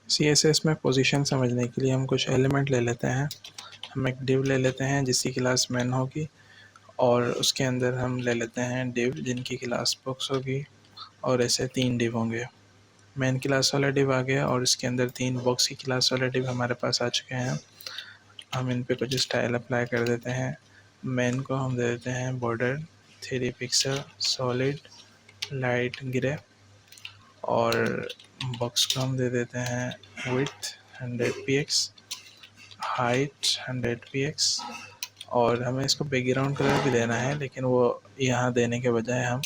CSS में position समझने के लिए हम कुछ एलिमेंट ले लेते हैं। हम एक डिव ले लेते हैं जिसकी क्लास मैन होगी, और उसके अंदर हम ले लेते हैं डिव जिनकी क्लास बुक्स होगी, और ऐसे 3 डिव होंगे। मैन क्लास वाला डिव आ गया और इसके अंदर 3 बॉक्स की क्लास वाले डिव हमारे पास आ चुके हैं। हम इन पे कुछ स्टाइल अप्लाई कर देते हैं। मैन को हम दे देते हैं border 3 pixel solid light grey, और बॉक्स को हम दे देते हैं विड्थ 100 px, हाइट 100 px, और हमें इसको बैकग्राउंड कलर भी देना है, लेकिन वो यहाँ देने के बजाय हम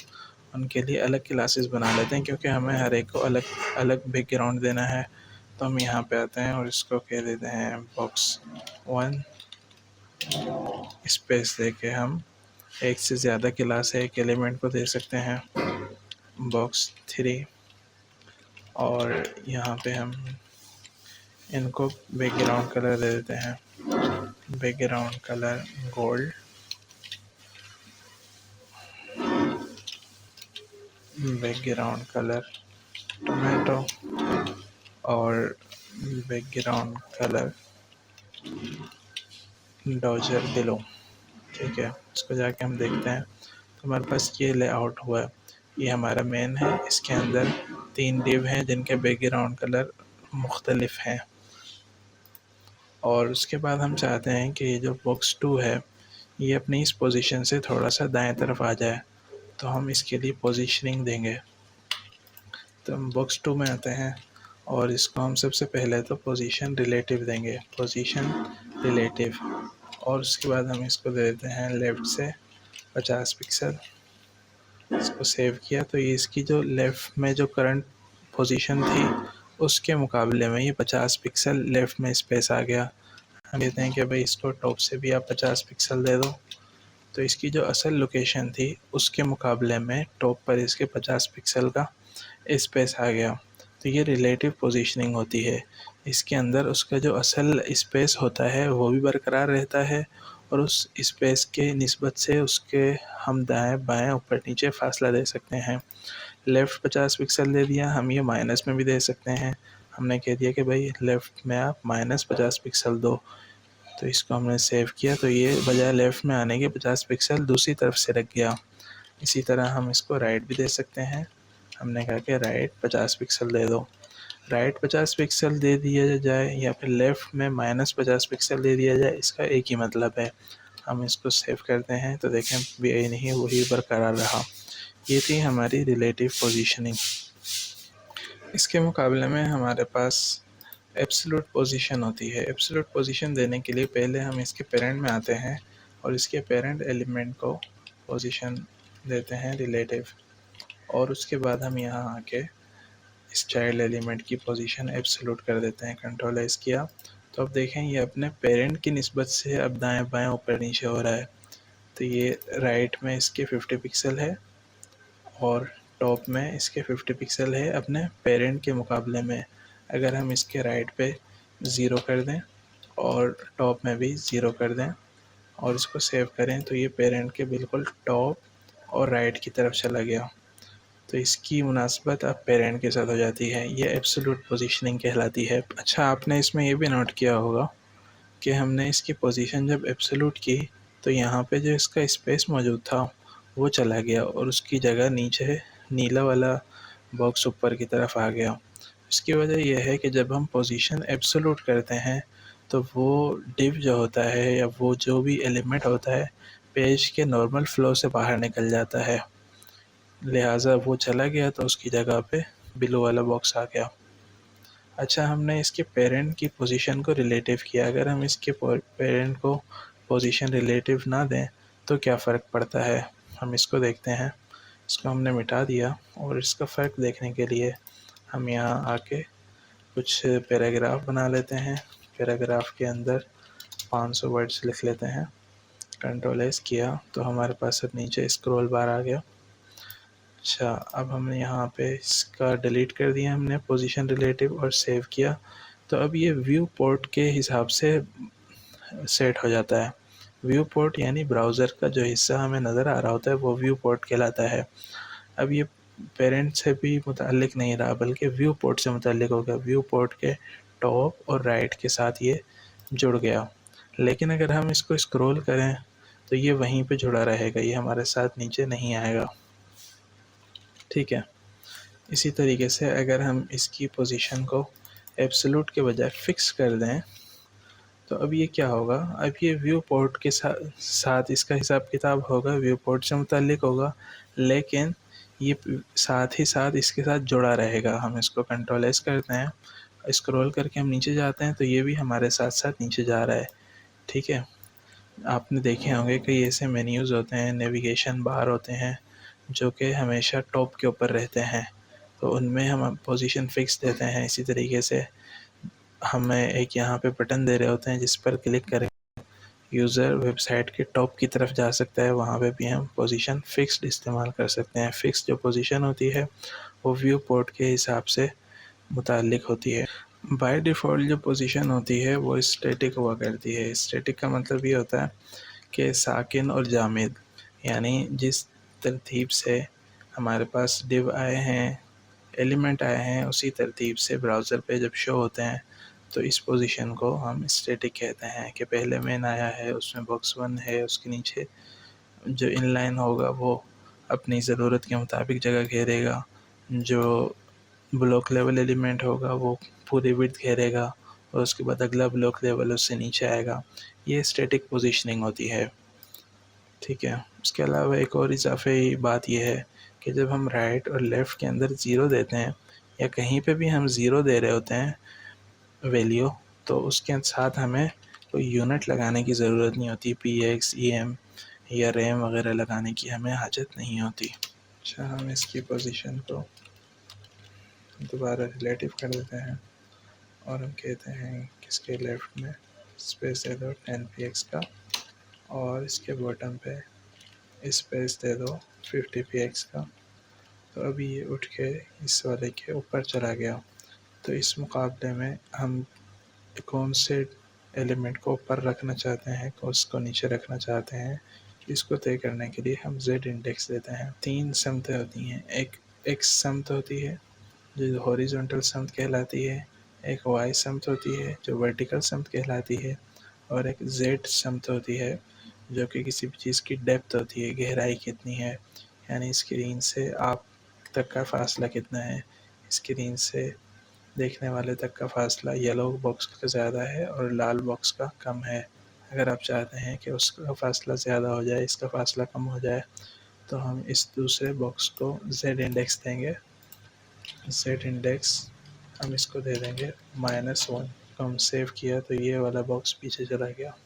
उनके लिए अलग क्लासेस बना लेते हैं, क्योंकि हमें हर एक को अलग अलग बैकग्राउंड देना है। तो हम यहाँ पे आते हैं और इसको कह देते हैं बॉक्स 1 स्पेस देके हम एक से ज़्यादा क्लास एक एलिमेंट को दे सकते हैं, बॉक्स 3, और यहाँ पे हम इनको बैकग्राउंड कलर दे देते हैं, background colour gold, background colour tomato, और बैकग्राउंड कलर डॉजर बिलो। ठीक है, इसको जाके हम देखते हैं तो हमारे पास ये लेआउट हुआ है। ये हमारा मेन है, इसके अंदर 3 डिव हैं जिनके बैकग्राउंड कलर मुख्तलिफ हैं, और उसके बाद हम चाहते हैं कि ये जो बॉक्स 2 है ये अपनी इस पोजीशन से थोड़ा सा दाएं तरफ आ जाए, तो हम इसके लिए पोजीशनिंग देंगे। तो हम बॉक्स 2 में आते हैं और इसको हम सबसे पहले तो पोजीशन रिलेटिव देंगे, पोजीशन रिलेटिव, और उसके बाद हम इसको दे देते हैं लेफ़्ट से 50 पिक्सल। इसको सेव किया तो ये इसकी जो लेफ़्ट में जो करंट पोजीशन थी उसके मुकाबले में ये 50 पिक्सल लेफ़्ट में स्पेस आ गया। हम कहते हैं कि भाई इसको टॉप से भी आप 50 पिक्सल दे दो, तो इसकी जो असल लोकेशन थी उसके मुकाबले में टॉप पर इसके 50 पिक्सल का स्पेस आ गया। तो ये रिलेटिव पोजीशनिंग होती है। इसके अंदर उसका जो असल स्पेस होता है वो भी बरकरार रहता है, और उस स्पेस के निस्बत से उसके हम दाएं बाएं ऊपर नीचे फासला दे सकते हैं। लेफ़्ट 50 पिक्सल दे दिया, हम ये माइनस में भी दे सकते हैं। हमने कह दिया कि भाई लेफ़्ट में आप -50 पिक्सल दो, तो इसको हमने सेव किया तो ये बजाय लेफ़्ट में आने के 50 पिक्सल दूसरी तरफ से रख गया। इसी तरह हम इसको राइट भी दे सकते हैं। हमने कहा कि राइट 50 पिक्सल दे दो, राइट 50 पिक्सल दे दिया जाए या फिर लेफ़्ट में -50 पिक्सल दे दिया जाए, इसका एक ही मतलब है। हम इसको सेव करते हैं तो देखें भी नहीं वही बरकरार रहा। ये थी हमारी रिलेटिव पोजीशनिंग। इसके मुकाबले में हमारे पास एब्सोल्यूट पोजीशन होती है। एब्सोल्यूट पोजीशन देने के लिए पहले हम इसके पेरेंट में आते हैं और इसके पेरेंट एलिमेंट को पोजीशन देते हैं रिलेटिव, और उसके बाद हम यहाँ आके इस चाइल्ड एलिमेंट की पोजीशन एब्सोल्यूट कर देते हैं। कंट्रोल एस किया तो अब देखें ये अपने पेरेंट की निस्बत से अब दाएं बाएं ऊपर नीचे हो रहा है। तो ये राइट में इसके 50 पिक्सल है और टॉप में इसके 50 पिक्सल है अपने पेरेंट के मुकाबले में। अगर हम इसके राइट पे 0 कर दें और टॉप में भी 0 कर दें और इसको सेव करें तो ये पेरेंट के बिल्कुल टॉप और राइट की तरफ चला गया। तो इसकी मुनासबत अब पेरेंट के साथ हो जाती है। ये एब्सोल्यूट पोजीशनिंग कहलाती है। अच्छा, आपने इसमें ये भी नोट किया होगा कि हमने इसकी पोजीशन जब एब्सोल्यूट की तो यहाँ पे जो इसका स्पेस मौजूद था वो चला गया और उसकी जगह नीचे नीला वाला बॉक्स ऊपर की तरफ आ गया। इसकी वजह यह है कि जब हम पोजीशन एब्सोल्यूट करते हैं तो वो डिव जो होता है या वो जो भी एलिमेंट होता है पेज के नॉर्मल फ्लो से बाहर निकल जाता है, लिहाजा वो चला गया तो उसकी जगह पे बिलो वाला बॉक्स आ गया। अच्छा, हमने इसके पेरेंट की पोजीशन को रिलेटिव किया। अगर हम इसके पेरेंट को पोजीशन रिलेटिव ना दें तो क्या फ़र्क पड़ता है, हम इसको देखते हैं। इसको हमने मिटा दिया और इसका फ़र्क देखने के लिए हम यहाँ आके कुछ पैराग्राफ बना लेते हैं। पैराग्राफ के अंदर 500 वर्ड्स लिख लेते हैं। कंट्रोल एस किया तो हमारे पास अब नीचे स्क्रॉल बार आ गया। अच्छा, अब हमने यहाँ पे इसका डिलीट कर दिया हमने पोजीशन रिलेटिव और सेव किया, तो अब ये व्यू पोर्ट के हिसाब से सेट हो जाता है। व्यू पोर्ट यानी ब्राउज़र का जो हिस्सा हमें नज़र आ रहा होता है वो व्यू पोर्ट कहलाता है। अब ये पेरेंट से भी मुताल्लिक नहीं रहा बल्कि व्यू पोर्ट से मुताल्लिक हो गया। व्यू पोर्ट के टॉप और राइट के साथ ये जुड़ गया। लेकिन अगर हम इसको स्क्रॉल करें तो ये वहीं पे जुड़ा रहेगा, ये हमारे साथ नीचे नहीं आएगा। ठीक है। इसी तरीके से अगर हम इसकी पोजीशन को एब्सोल्यूट के बजाय फिक्स कर दें तो अब ये क्या होगा, अब ये व्यू पोर्ट के साथ इसका हिसाब किताब होगा, व्यू पोर्ट से मुताल्लिक होगा, लेकिन ये साथ ही साथ इसके साथ जुड़ा रहेगा। हम इसको कंट्रोल एस करते हैं, स्क्रॉल करके हम नीचे जाते हैं तो ये भी हमारे साथ साथ नीचे जा रहा है। ठीक है। आपने देखे होंगे कई ऐसे मेन्यूज़ होते हैं, नेविगेशन बार होते हैं जो कि हमेशा टॉप के ऊपर रहते हैं, तो उनमें हम पोजीशन फिक्स देते हैं। इसी तरीके से हमें एक यहाँ पे बटन दे रहे होते हैं जिस पर क्लिक करके यूज़र वेबसाइट के टॉप की तरफ जा सकता है, वहाँ पे भी हम पोजीशन फिक्स्ड इस्तेमाल कर सकते हैं। फिक्स जो पोजीशन होती है वो व्यू पोर्ट के हिसाब से मुताल्लिक होती है। बाय डिफ़ॉल्ट जो पोजीशन होती है वो स्टैटिक हुआ करती है। स्टैटिक का मतलब ये होता है कि साकिन और जामिद, यानी जिस तरतीब से हमारे पास डिव आए हैं, एलिमेंट आए हैं, उसी तरतीब से ब्राउज़र पे जब शो होते हैं तो इस पोजीशन को हम स्टैटिक कहते हैं कि पहले मेन आया है, उसमें बॉक्स 1 है, उसके नीचे जो इनलाइन होगा वो अपनी ज़रूरत के मुताबिक जगह घेरेगा, जो ब्लॉक लेवल एलिमेंट होगा वो पूरी विड्थ घेरेगा और उसके बाद अगला ब्लॉक लेवल उससे नीचे आएगा। ये स्टैटिक पोजीशनिंग होती है। ठीक है। उसके अलावा एक और इजाफी बात यह है कि जब हम राइट और लेफ़्ट के अंदर ज़ीरो देते हैं या कहीं पे भी हम ज़ीरो दे रहे होते हैं वैल्यू, तो उसके साथ हमें कोई यूनिट लगाने की ज़रूरत नहीं होती। px, em या रैम वगैरह लगाने की हमें हाजत नहीं होती। अच्छा, हम इसकी पोजीशन को दोबारा रिलेटिव कर देते हैं और हम कहते हैं कि इसके लेफ़्ट में स्पेस दे दो 10px का और इसके बॉटम पे स्पेस दे दो 50px का। तो अभी ये उठ के इस वाले के ऊपर चला गया। तो इस मुकाबले में हम कौन से एलिमेंट को ऊपर रखना चाहते हैं, कौन उसको नीचे रखना चाहते हैं, इसको तय करने के लिए हम z इंडेक्स देते हैं। 3 समतें होती हैं, एक x समत होती है जो हॉरिजॉन्टल समत कहलाती है, एक y समत होती है जो वर्टिकल समत कहलाती है, और एक z समत होती है जो कि किसी भी चीज़ की डेप्थ होती है, गहराई कितनी है, यानी स्क्रीन से आप तक का फासला कितना है। स्क्रीन से देखने वाले तक का फासला येलो बॉक्स का ज़्यादा है और लाल बॉक्स का कम है। अगर आप चाहते हैं कि उसका फासला ज़्यादा हो जाए, इसका फासला कम हो जाए, तो हम इस दूसरे बॉक्स को z इंडेक्स देंगे। z इंडेक्स हम इसको दे देंगे -1। तो हम सेव किया तो ये वाला बॉक्स पीछे चला गया।